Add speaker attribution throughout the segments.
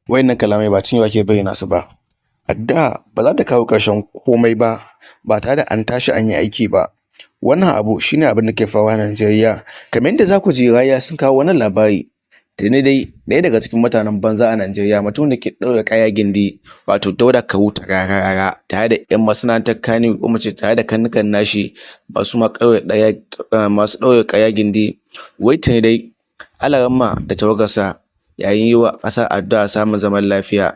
Speaker 1: Wayannan kalamai ba cinyewa ke bayyana su ba. Addu'a ba za ta kawo ƙarshen komai ba tare da an tashi an yi aiki ba. Wannan abu shine abin da ke faruwa a Najeriya. Kamar yadda za ku ji Rariya sun kawo wannan labari. Tuni dai ɗaya daga cikin mutanen banza a Najeriya, mutumin da ke ɗaure ƙaya gindi, wato Dauda Kahutu Rarara, tare da 'yan masana'antar Kannywood, ko mu ce tare da kannukan nashi masu ɗaure ƙaya gindi. Wai tuni dai Alaramma da tawagarsa yayin yi wa ƙasa addu'a samun zaman lafiya.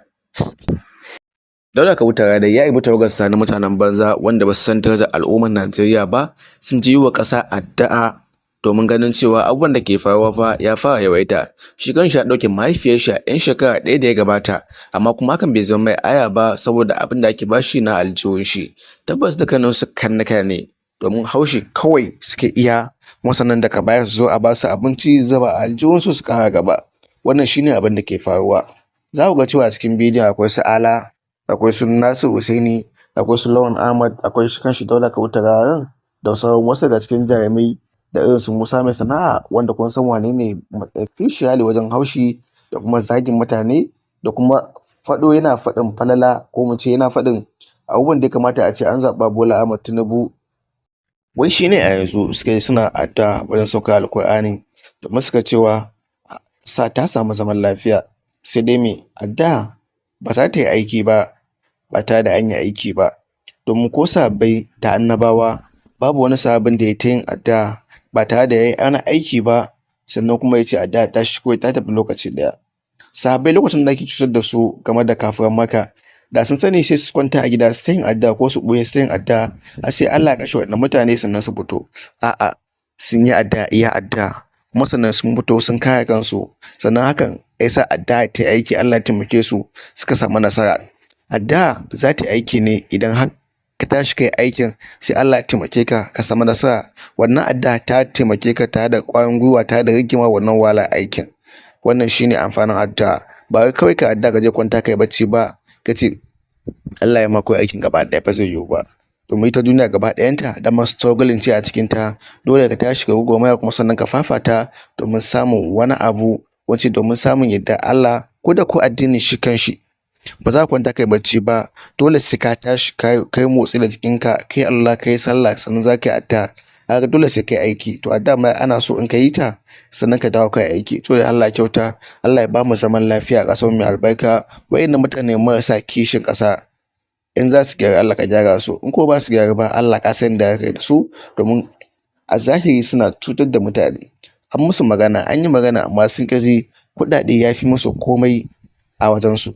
Speaker 1: Dauda Kahutu Rarara ya yi tawagarsa na mutanen banza wanda ba su san darajar al'ummar Najeriya ba, sun ji yi wa ƙasa addu'a domin ganin cewa abubuwan da ke faruwa fa ya fara yawaita. Shi kanshi ya ɗauke mahaifiyar shi a 'yan shekara ɗaya da ya gabata, amma kuma hakan bai zama mai aya ba saboda abin da ake bashi na aljihun shi. Tabbas dukkaninsu karnuka ne, domin haushi kawai suke iya, kuma sannan daga baya su zo a basu abinci zuba a aljihunsu su ƙara gaba. Wannan shine abin da ke faruwa. Za ku ga cewa a cikin bidiyon akwai su Ala, akwai su Nasiru Hussaini, akwai su Lawan Ahmad, akwai shi kanshi Dauda Kahutu Rararan, da sauran wasu daga cikin jarumai, da irin su Musa Mai Sana'a, wanda kun san wane ne officially wajen haushi da kuma zagin mutane, da kuma yana faɗin falala, ko mu ce yana faɗin abubuwan da ya kamata a ce an zaɓa Bola Ahmad Tinubu. Wai shi ne a yanzu suka yi suna addu'a wajen saukar Alƙur'ani, domin suka cewa ƙasa ta samu zaman lafiya. Sai dai me, addu'a ba za ta yi aiki ba tare da an yi aiki ba, domin ko sahabbai da annabawa babu wani sahabin da ya ta yin addu'a ba tare da ya yi ana aiki ba, sannan kuma ya ce addu'a ta shi kawai ta tafi lokaci ɗaya. Sahabbai lokacin da ake cutar da su game da kafiran Makka, da sun sani sai su kwanta a gida su ta yin addu'a, ko su ɓuya su ta yin addu'a har sai Allah ya kashe waɗannan mutane sannan su fito. A'a, sun yi addu'a iya addu'a, kuma sannan sun fito sun kare kansu, sannan hakan ya sa addu'a ta yi aiki, Allah ya taimake su suka samu nasara. Addu'a za ta yi aiki ne idan har ka tashi kai aikin, sai Allah ya taimake ka ka samu nasara. Wannan addu'a ta taimake ka tare da ƙwarin gwiwa, tare da rage ma wannan wahalar aikin. Wannan shine amfanin addu'a. Ba wai kawai ka addu'a ka je kwanta kai bacci ba, ka ce Allah ya ma kawai aikin gaba ɗaya, ba zai yiwu ba. Domin ita duniya gaba ɗayanta dama struggling ce a cikinta. Dole ka tashi ka gwagwarmaya, kuma sannan ka fafata domin samun wani abu, wance domin samun yardar Allah, ko da ko addinin shi kanshi. Ba za ka kwanta kai bacci ba, dole sai ka tashi kai motsi da jikinka, kai Allah, kai sallah, sannan za ka yi addu'a. Haka dole sai kai aiki. To addu'a ma ana so in ka yi ta sannan ka dawo kai aiki. To da Allah kyauta, Allah ya ba mu zaman lafiya a ƙasar mai albarka. Wayannan mutane marasa kishin ƙasa, in za su gyara Allah ka gyara su, in ko ba su gyara ba Allah ka san da kai da su, domin a zahiri suna cutar da mutane. An musu magana, an yi magana, amma sun ƙi ji. Kuɗaɗe ya fi musu komai a wajensu.